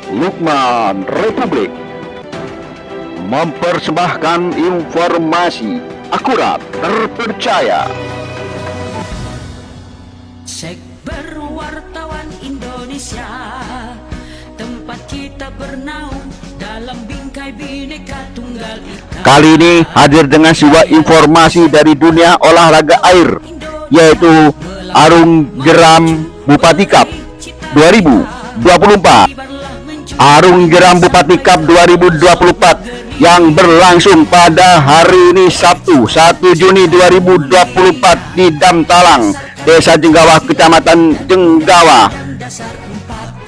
Lukman Republik mempersembahkan informasi akurat, terpercaya. Sekber Wartawan Indonesia, tempat kita bernaung dalam bingkai Bhinneka Tunggal Ika. Kali ini hadir dengan sebuah informasi dari dunia olahraga air, yaitu Arung Jeram Bupati Cup 2024. Arung Jeram Bupati Cup 2024 yang berlangsung pada hari ini Sabtu 1 Juni 2024 di Dam Talang, Desa Jenggawah, Kecamatan Jenggawah.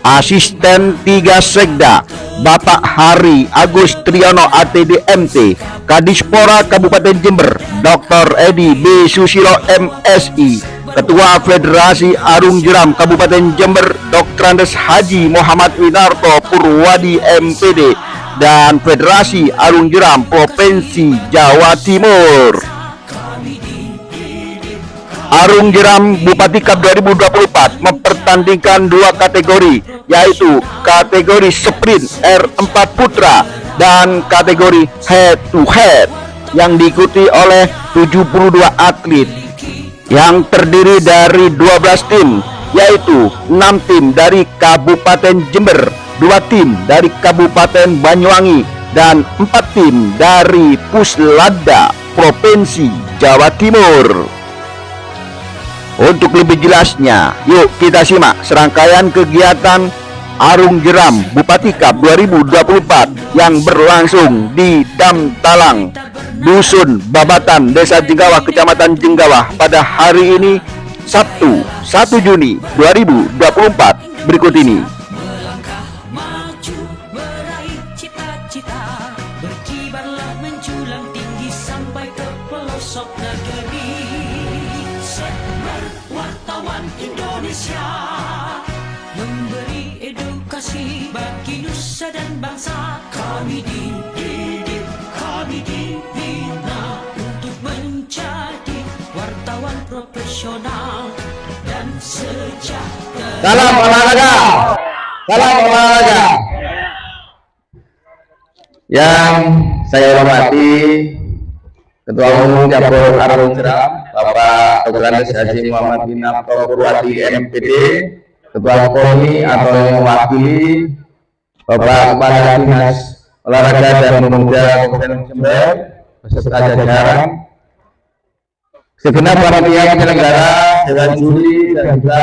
Asisten 3 Sekda Bapak Hari Agus Triyono ATD-MT, Kadispora Kabupaten Jember Dr. Edi B. Susilo MSI, Ketua Federasi Arung Jeram Kabupaten Jember Dr. Andes Haji Muhammad Winarto Purwadi MPD, dan Federasi Arung Jeram Provinsi Jawa Timur. Arung Jeram Bupati Cup 2024 mempertandingkan 2 kategori, yaitu kategori sprint R4 Putra dan kategori head to head, yang diikuti oleh 72 atlet yang terdiri dari 12 tim, yaitu 6 tim dari Kabupaten Jember, 2 tim dari Kabupaten Banyuwangi, dan 4 tim dari Puslada Provinsi Jawa Timur. Untuk lebih jelasnya, yuk kita simak serangkaian kegiatan Arung Jeram Bupati Cup 2024 yang berlangsung di Dam Talang, Dusun Babatan, Desa Jenggawah, Kecamatan Jenggawah pada hari ini Sabtu 1 Juni 2024 berikut ini. Melangkah maju meraih cita-cita, berkibarlah menjulang tinggi sampai ke pelosok negeri. Sekber Wartawan Indonesia memberi edukasi bagi nusa dan bangsa. Kami dididik, kami dibina untuk menjadi wartawan profesional dan sejahtera. Salam olahraga, salam olahraga. Yang saya hormati Ketua Umum Cabur Arung Jeram Bapak Dr. Andes Haji Muhammad Winarto Purwadi MPD, Ketua KONI atau yang mewakili Bapak Kepala Dinas Olahraga dan Pemuda Kabupaten Jember beserta jajaran, segenap panitia penyelenggara, dewan juri, dan juga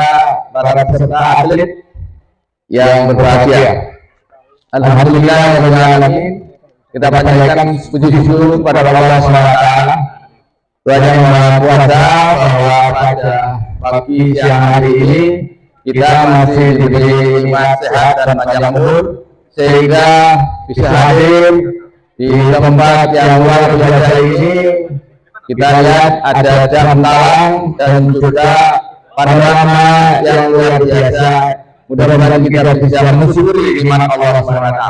para peserta atlet yang berbahagia. Alhamdulillah kita panjatkan puji syukur kepada Allah SWT, Tuhan Yang Maha Kuasa, bahwa pada pagi siang hari ini kita masih diberi nikmat sehat dan panjang umur, sehingga bisa hadir di tempat yang luar biasa ini. Kita lihat ada Dam Talang dan juga panorama yang luar biasa. Mudah-mudahan kita bisa mensyukuri nikmat Allah SWT.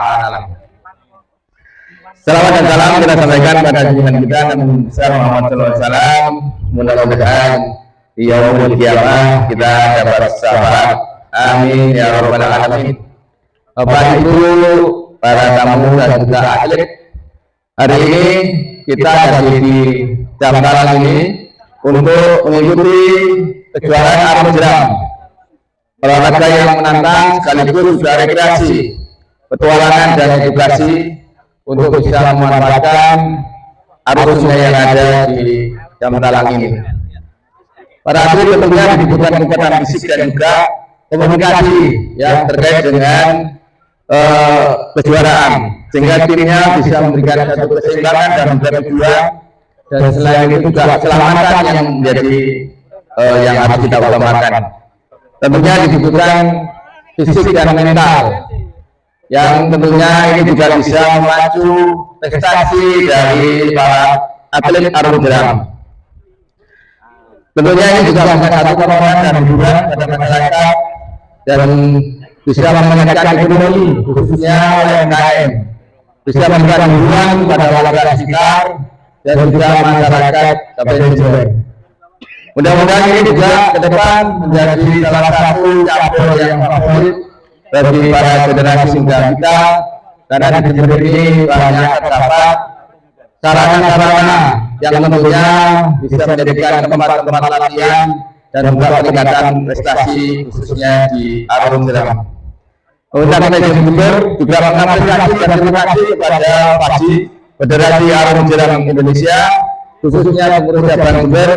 Selamat dan salam kita sampaikan pada junjungan kita Nabi besar Muhammad SAW. Mudah-mudahan di yaumul qiyamah kita dapat syafaat. Amin ya rabbal alamin. Bapak Ibu, para tamu dan juga atlet, hari ini kita ada di Dam Talang ini untuk mengikuti kejuaraan Arung Jeram, olahraga yang menantang sekaligus juga rekreasi, petualangan dan edukasi untuk bisa memanfaatkan arus sungai yang ada di Dam Talang ini. Para atlet tentunya dibutuhkan kekuatan fisik dan juga komunikasi yang terkait dengan kejuaraan, sehingga timnya bisa memberikan satu keseimbangan dan memberikan tujuan, dan selain itu juga keselamatan yang menjadi yang harus kita utamakan. Tentunya dibutuhkan fisik dan mental, yang tentunya ini juga bisa memacu prestasi dari para atlet Arung Jeram. Tentunya ini juga menjadi satu dorongan dan hiburan pada masyarakat dan bisa meningkatkan ekonomi khususnya UMKM, bisa memberikan hiburan pada warga sekitar dan juga masyarakat Kabupaten Jember. Mudah-mudahan ini juga ke depan menjadi salah satu cabur yang favorit bagi para generasi muda kita, karena di Jember ini banyak terdapat sarana-sarana yang tentunya bisa menjadikan tempat-tempat latihan dan juga peningkatan prestasi khususnya di Arung Jeram. Untuk Manajemen Jember juga mengapresiasi dan terima kasih kepada Paji Federasi Arung Jeram Indonesia, khususnya pengurus cabang Jember,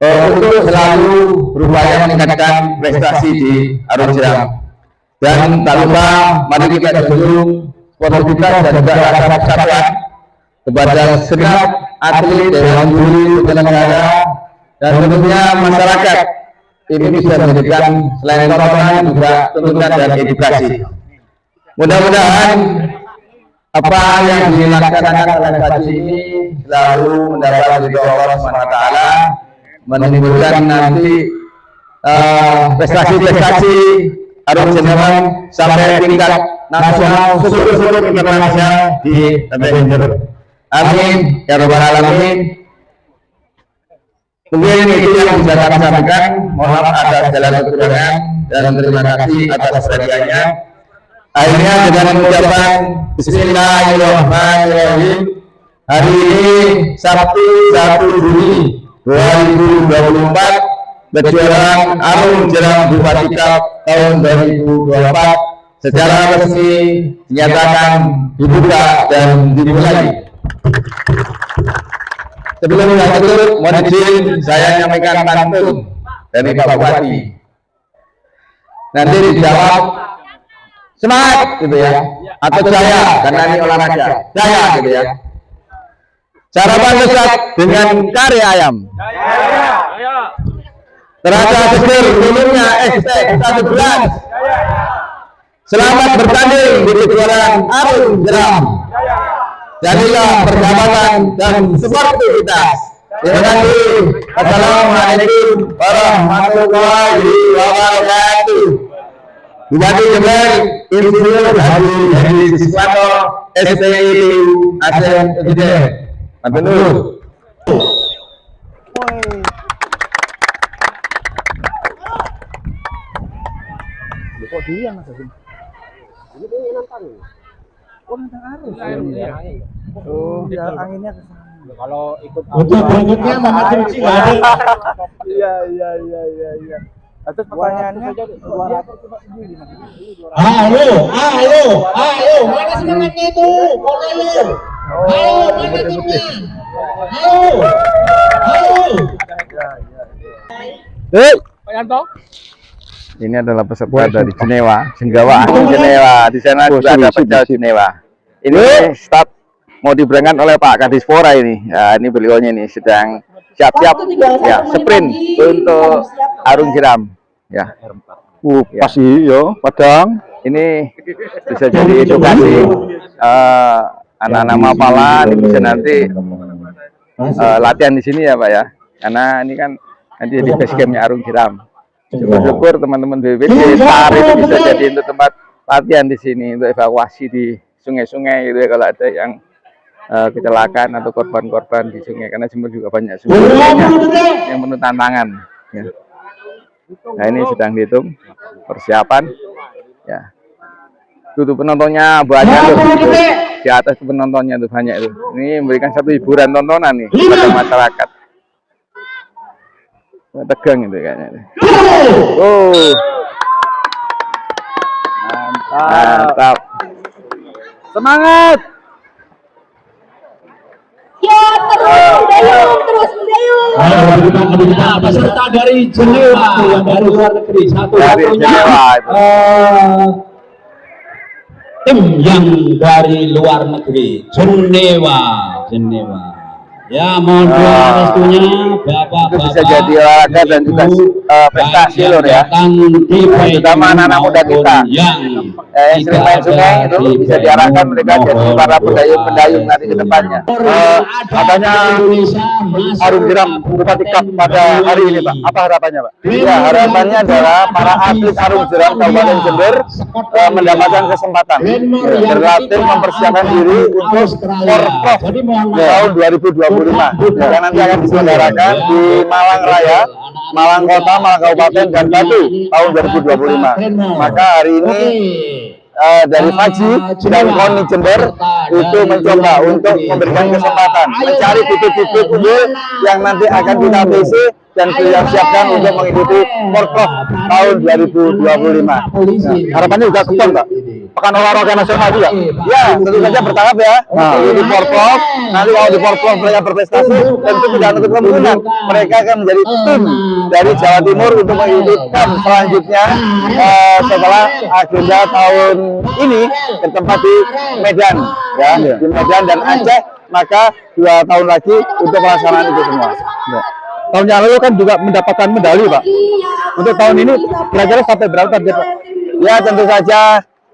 untuk selalu berupaya meningkatkan prestasi di Arung Jeram. Dan tak lupa mari kita junjung sportivitas dan juga rasa persatuan kepada segenap atlet, dewan juri, penyelenggara, dan tentunya masyarakat. Ini bisa menjadikan selain tontonan juga tuntunan dan edukasi. Mudah-mudahan apa yang dilaksanakan oleh Paji ini selalu mendapat ridho Allah SWT, menimbulkan nanti prestasi-prestasi Arung Jeram sampai tingkat nasional, syukur-syukur internasional di Jember. Amin ya rabbal alamin. Mungkin itu yang bisa kami sampaikan. Mohon maaf atas segala kekurangan dan terima kasih atas perhatiannya. Akhirnya dengan mengucapkan Bismillahirrahmanirrahim. Hari ini Sabtu 1 Juni 2024, kejuaraan Arung Jeram Bupati Cup tahun 2024 secara resmi dinyatakan dibuka dan dimulai. Sebelum lanjut, mohon izin saya menyampaikan pantun dari Pak Bupati. Nanti dijawab semangat gitu ya, atau jaya karena ini olahraga, jaya gitu ya. Sarapan lezat dengan kari ayam. Terasa seger minumnya es teh 1 gelas. Selamat bertanding di kejuaraan Arung Jeram. Jadilah persahabatan dan sportivitas. Terima kasih. Assalamualaikum warahmatullahi wabarakatuh. Bupati Jember Insinyur Haji Hedi Siswanto SPITU ASN Presiden. Matur. Kok dia Mas Hasim? Ini dia nantang. Oh, nantang arus. Oh, ya anginnya ke sana. Kalau ikut untuk berikutnya Muhammad Rizky hadir. Iya. Terus pertanyaannya Ayo, mana semangatnya itu? Kok ayo? Ayo, mana timnya? Ayo. Pak Yanto. Ini adalah peserta dari Jenewa, Jenewa. Di sana juga ada pecel Jenewa. Ini start mau diberangkat oleh Pak Kadispora ini. Ya, ini beliaunya ini sedang siap-siap ya sprint untuk Arung Jeram. Ya. Pasti yo, Padang. Ini bisa jadi edukasi anak-anak Mapala ini bisa nanti latihan di sini ya Pak ya. Karena ini kan nanti di base campnya Arung Jeram. Syukur teman-teman BPD STAR itu bisa jadi untuk tempat latihan di sini untuk evakuasi di sungai-sungai gitu ya kalau ada yang kecelakaan atau korban-korban di sungai, karena Jember juga banyak sungai yang penuh tantangan ya. Nah ini sedang dihitung persiapan ya. Itu penontonnya banyak tuh, di atas itu penontonnya tuh banyak itu. Ini memberikan satu hiburan tontonan nih kepada masyarakat. Tegang itu kayaknya. Oh, mantap. Semangat. Ya, terus mendayung. Kita peserta dari Jenewa yang dari luar negeri, Dari Jenewa itu. Tim yang dari luar negeri, Jenewa. Ya, mohon doa restunya Bapak-bapak. Itu bisa jadi olahraga dan juga prestasi loh ya. Terutama anak-anak muda kita. Yang sering main sungai itu bisa diarahkan mereka jadi para pendayung nanti ke depannya. Katanya Arung Jeram Bupati Cup pada hari ini Pak. Apa harapannya Pak? Ya, harapannya adalah para atlet Arung Jeram Kabupaten Jember mendapatkan kesempatan berlatih mempersiapkan diri untuk Porprov tahun 2024 yang nanti akan diselenggarakan di Malang Raya, Malang Kota, Malang Kabupaten, dan Batu tahun 2025. Maka hari ini dari Faji dan KONI Jember itu mencoba untuk memberikan kesempatan mencari titik-titik unggul yang nanti akan kita TC dan kita siapkan untuk mengikuti Porprov tahun 2025. Harapannya juga ketong, Pak. Pekan olahraga nasional juga. Ya, tentu saja bertahap ya. Di Porprov, nanti kalau di Porprov mereka berprestasi, tentu tidak menutup kemungkinan mereka akan menjadi tim dari Jawa Timur untuk mengikuti PON selanjutnya setelah agenda tahun ini bertempat di Medan, ya, di Medan dan Aceh. Maka 2 tahun lagi untuk pelaksanaan itu semua. Ya. Tahun yang lalu kan juga mendapatkan medali, Pak. Untuk tahun ini kira-kira sampai berapa target, Pak? Ya, tentu saja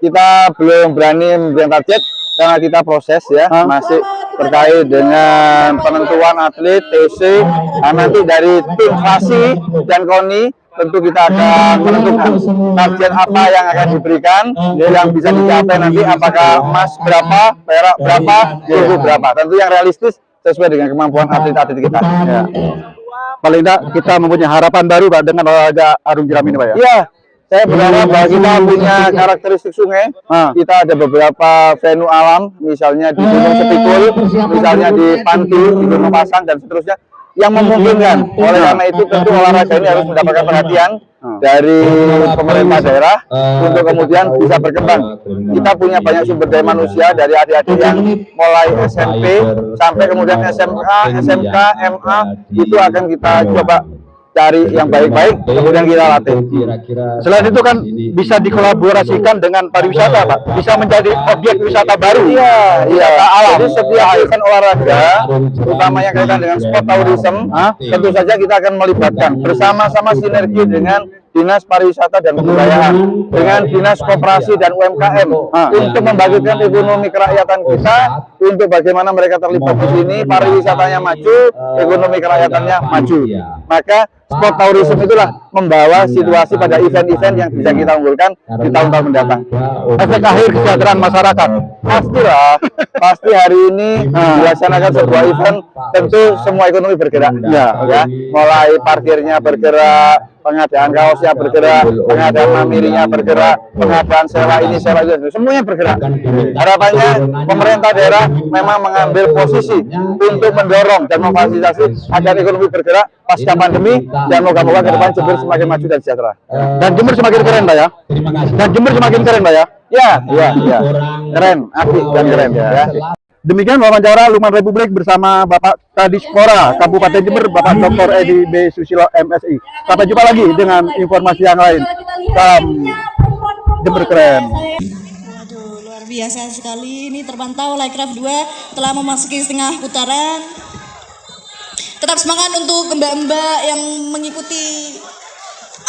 kita belum berani memberikan target karena kita proses ya, masih terkait dengan penentuan atlet TC. Nah, nanti dari tim Fasi dan KONI tentu kita akan menentukan target apa yang akan diberikan, yang bisa dicapai nanti, apakah emas berapa, perak berapa, perunggu berapa. Tentu yang realistis sesuai dengan kemampuan atlet-atlet kita. Ya. Paling tidak kita mempunyai harapan baru, Pak, dengan olahraga arung jeram ini, Pak, ya? Iya, saya berharap bahwa kita punya karakteristik sungai. Kita ada beberapa venue alam, misalnya di Gunung Sepikul, misalnya di Panti, di Gunung Pasang, dan seterusnya, yang memungkinkan. Oleh karena itu tentu olahraga ini harus mendapatkan perhatian dari pemerintah daerah untuk kemudian bisa berkembang. Kita punya banyak sumber daya manusia dari adik-adik yang mulai SMP sampai kemudian SMA, SMK, MA, itu akan kita coba cari yang baik-baik, kemudian kita latih. Selain itu kan bisa dikolaborasikan dengan pariwisata, Pak. Bisa menjadi objek wisata baru. Iya, wisata alam. Jadi setiap event olahraga, terutama yang kaitan dengan sport tourism, tentu saja kita akan melibatkan bersama-sama sinergi dengan Dinas Pariwisata dan Kebudayaan, dengan Dinas Koperasi dan UMKM, untuk membangkitkan ekonomi kerakyatan kita, untuk bagaimana mereka terlibat di sini, pariwisatanya maju, ekonomi kerakyatannya maju. Maka sport tourism itulah membawa situasi pada event-event yang bisa kita unggulkan di tahun-tahun mendatang. Efek akhir kesejahteraan masyarakat. Pastilah, pasti hari ini dilaksanakan sebuah event, tentu semua ekonomi bergerak. Ya. Mulai parkirnya bergerak, pengadaan kaosnya bergerak, pengadaan mamirinya bergerak, pengadaan sewa ini, sewa itu, semuanya bergerak. Harapannya pemerintah daerah memang mengambil posisi untuk mendorong dan memfasilitasi agar ekonomi bergerak pasca pandemi, dan moga-moga ke depan Jember semakin maju dan sejahtera. Dan Jember semakin keren, Pak, ya. Dan Jember semakin keren, Pak, ya. Ya. Keren, apik dan keren, ya. Demikian wawancara Lukman Republik bersama Bapak Kadispora Kabupaten Jember, Bapak Dr. Edi B. Susilo MSI. Sampai jumpa lagi dengan informasi yang lain. Salam Jember keren. Waduh, luar biasa sekali. Ini terpantau Lightcraft 2 telah memasuki setengah putaran. Tetap semangat untuk mbak-mbak yang mengikuti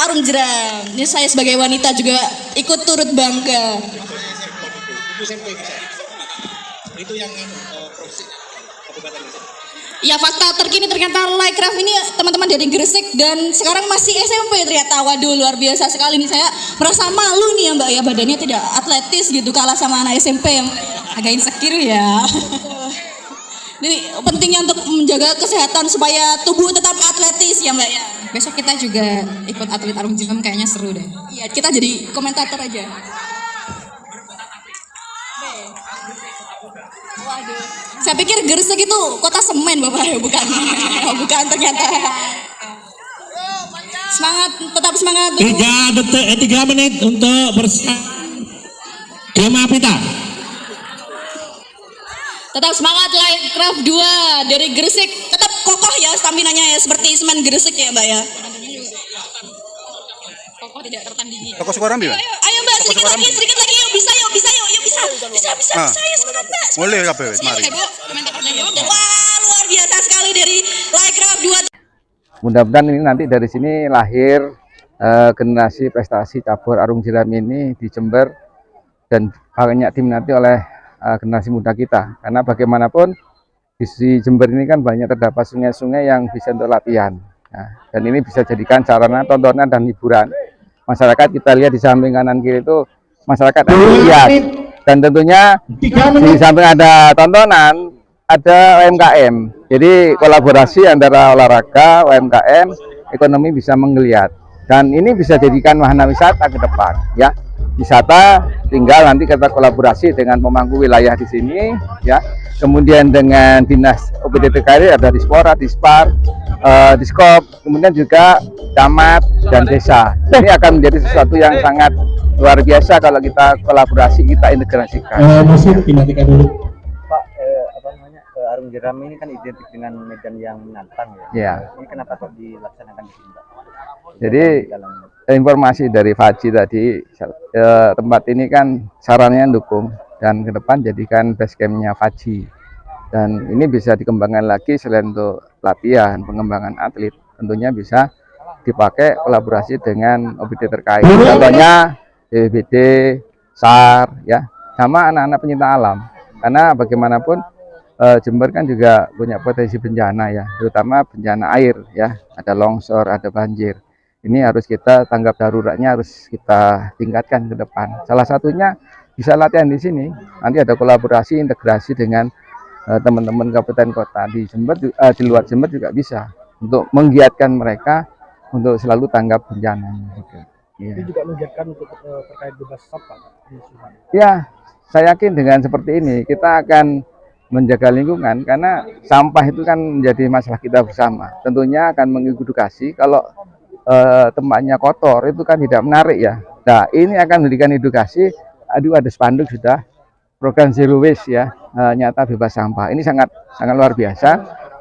arung jeram. Ini saya sebagai wanita juga ikut turut bangga. Itu yang provinsi kabupaten. Ya, fakta terkini ternyata Lightcraft ini teman-teman dari Gresik dan sekarang masih SMP ternyata. Waduh, luar biasa sekali nih, saya merasa malu nih ya, Mbak, ya, badannya tidak atletis gitu, kalah sama anak SMP yang agak insecure ya. Ini pentingnya untuk menjaga kesehatan supaya tubuh tetap atletis ya, Mbak, ya. Besok kita juga ikut atlet arung jeram, kayaknya seru deh. Iya, kita jadi komentator aja. Waduh, saya pikir Gresik itu kota semen, Bapak, ya, bukan? Bukan ternyata. Semangat, tetap semangat. 3 menit untuk Gema Pita. Tetap semangat Lightcraft 2 dari Gresik. Tetap kokoh ya staminanya ya, seperti semen Gresik ya, Mbak, ya. Kokoh tidak tertandingi. Toko Sukorambi, Pak? Ayo, Mbak, sedikit lagi, yuk, bisa, yuk, bisa, ya, semangat, Mbak. Boleh, Pak, mari. Wah, luar biasa sekali dari Lightcraft 2. Mudah-mudahan ini nanti dari sini lahir generasi prestasi cabur arung jeram ini di Jember, dan banyak diminati oleh generasi muda kita. Karena bagaimanapun di Jember ini kan banyak terdapat sungai-sungai yang bisa untuk latihan. Nah, dan ini bisa jadikan sarana tontonan dan hiburan. Masyarakat kita lihat di samping kanan kiri itu masyarakat antusias, dan tentunya di samping ada tontonan, ada UMKM. Jadi kolaborasi antara olahraga, UMKM, ekonomi bisa menggeliat. Dan ini bisa jadikan wahana wisata ke depan, ya. Wisata tinggal nanti kita kolaborasi dengan pemangku wilayah di sini, ya. Kemudian dengan dinas OPD TKR ada Dispora, Dispar, Diskop, kemudian juga camat dan desa. Ini akan menjadi sesuatu yang sangat luar biasa kalau kita kolaborasi, kita integrasikan. Musik dinantikan dulu. Pak, Arung Jeram ini kan identik dengan medan yang menantang ya. Ya. Ini kenapa kok dilaksanakan di sini, Pak? Jadi informasi dari Faji tadi, tempat ini kan sarannya dukung dan ke depan jadikan base campnya Faji. Dan ini bisa dikembangkan lagi selain untuk latihan, pengembangan atlet, tentunya bisa dipakai kolaborasi dengan OPD terkait. Contohnya BPBD, SAR, ya, sama anak-anak pencinta alam. Karena bagaimanapun Jember kan juga punya potensi bencana ya, terutama bencana air ya, ada longsor, ada banjir. Ini harus kita tanggap daruratnya harus kita tingkatkan ke depan. Salah satunya bisa latihan di sini. Nanti ada kolaborasi integrasi dengan teman-teman kabupaten kota di Jember, di luar Jember juga bisa untuk menggiatkan mereka untuk selalu tanggap bencana. Ini juga menggiatkan untuk terkait bebas sampah di Sumatera. Ya, saya yakin dengan seperti ini kita akan menjaga lingkungan karena sampah itu kan menjadi masalah kita bersama. Tentunya akan mengedukasi kalau tempatnya kotor itu kan tidak menarik ya. Nah, ini akan memberikan edukasi. Aduh, ada spanduk sudah program zero waste ya, nyata bebas sampah. Ini sangat luar biasa.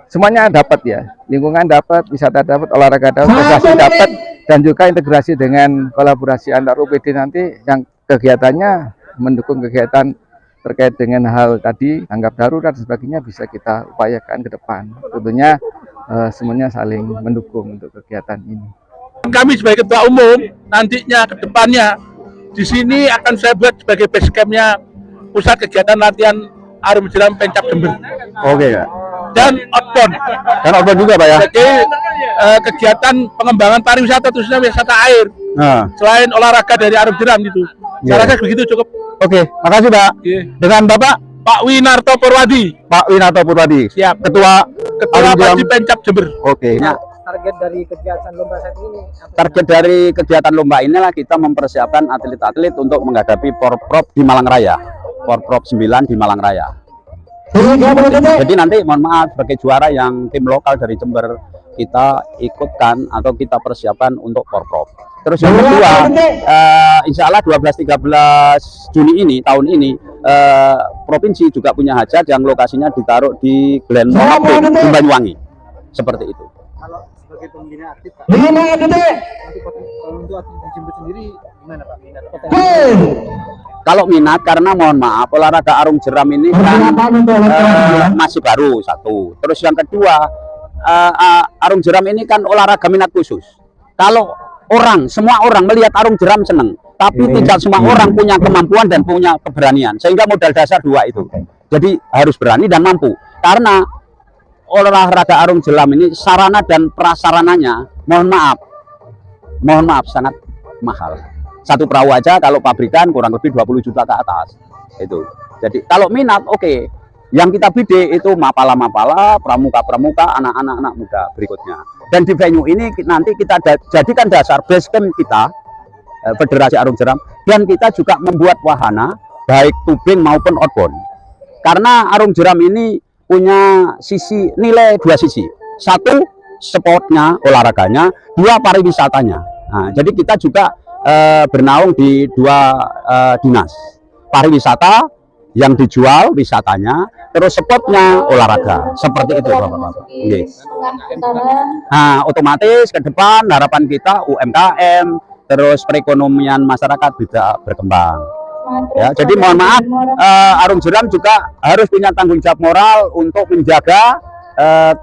Semuanya dapat ya, lingkungan dapat, wisata dapat, olahraga dapat, prestasi dapat, dan juga integrasi dengan kolaborasi antar OPD nanti yang kegiatannya mendukung kegiatan terkait dengan hal tadi, tanggap darurat dan sebagainya bisa kita upayakan ke depan. Tentunya semuanya saling mendukung untuk kegiatan ini. Kami sebagai ketua umum nantinya ke depannya di sini akan saya buat sebagai base campnya pusat kegiatan latihan Arung Jeram Pencap Jember. Oke ya. Dan outbound. Dan outbound juga Pak ya. Jadi kegiatan pengembangan pariwisata khususnya wisata air. Nah. Selain olahraga dari Arung Jeram itu. Saya rasa begitu cukup. Oke, makasih Pak. Dengan Bapak Pak Winarto Purwadi. Pak Winarto Purwadi. Siap. Ketua Arung Jeram Pencap Jember. Oke. Nah, target dari kegiatan lomba saat ini apa? Target dari kegiatan lomba inilah kita mempersiapkan atlet-atlet untuk menghadapi Porprov di Malang Raya. Porprov 9 di Malang Raya. Jadi nanti mohon maaf sebagai juara yang tim lokal dari Jember kita ikutkan atau kita persiapkan untuk Porprov. Terus yang kedua, insya Allah 12-13 Juni ini, tahun ini, provinsi juga punya hajat yang lokasinya ditaruh di Glen Monape, di Banyuwangi. Seperti itu. Kalau sebagai pembina aktif Pak, untuk atlet di Jember sendiri gimana Pak minat Kalau minat, karena mohon maaf, olahraga Arung Jeram ini kan masih baru satu. Terus yang kedua, Arung Jeram ini kan olahraga minat khusus. Kalau semua orang melihat Arung Jeram seneng, tapi tidak semua orang punya kemampuan dan punya keberanian. Sehingga modal dasar dua itu. Jadi harus berani dan mampu. Karena olahraga Arung Jeram ini sarana dan prasarananya, mohon maaf sangat mahal. Satu perahu aja kalau pabrikan kurang lebih 20 juta ke atas. Itu. Jadi kalau minat oke. Yang kita bidik itu mapala-mapala, pramuka-pramuka, anak-anak muda berikutnya. Dan di venue ini nanti kita jadikan dasar base camp kita, Federasi Arung Jeram, dan kita juga membuat wahana baik tubing maupun outbound. Karena Arung Jeram ini punya nilai dua sisi. Satu, sportnya, olahraganya. Dua, pariwisatanya. Nah, jadi kita juga bernaung di dua dinas. Pariwisata yang dijual wisatanya, terus spotnya olahraga. Seperti itu Bapak-Bapak. Yes. Nah, otomatis ke depan harapan kita UMKM, terus perekonomian masyarakat bisa berkembang. Ya, jadi mohon maaf, Arung Jeram juga harus punya tanggung jawab moral untuk menjaga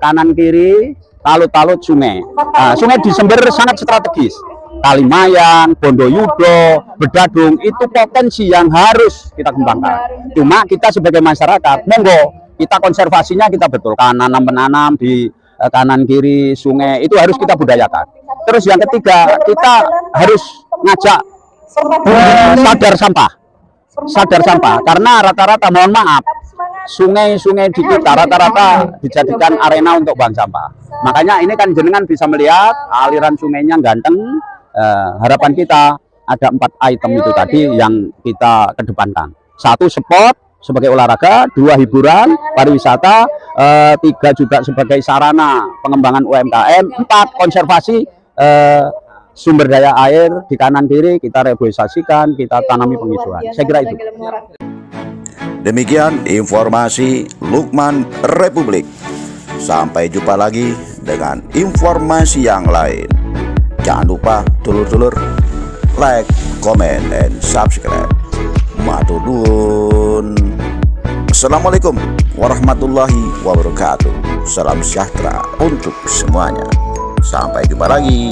kanan kiri talut-talut sungai. Sungai di Jember sangat strategis. Kalimayang, Bondoyudo, Bedadung itu potensi yang harus kita kembangkan. Cuma kita sebagai masyarakat, monggo kita konservasinya kita betulkan, nanam-menanam di kanan kiri sungai itu harus kita budayakan. Terus yang ketiga, kita harus ngajak sadar sampah karena rata-rata mohon maaf sungai-sungai di kita rata-rata dijadikan arena untuk buang sampah. Makanya ini kan jenengan bisa melihat aliran sungainya ganteng. Harapan kita ada 4 item itu tadi yang kita kedepankan. 1 sport sebagai olahraga, 2 hiburan, pariwisata, 3 juga sebagai sarana pengembangan UMKM, 4 konservasi sumber daya air di kanan kiri kita reboisasikan, kita tanami penghijauan. Saya kira itu. Demikian informasi Lukman Republik. Sampai jumpa lagi dengan informasi yang lain. Jangan lupa dulur-dulur like, comment, and subscribe. Matur nuwun. Assalamualaikum warahmatullahi wabarakatuh. Salam sejahtera untuk semuanya. Sampai jumpa lagi.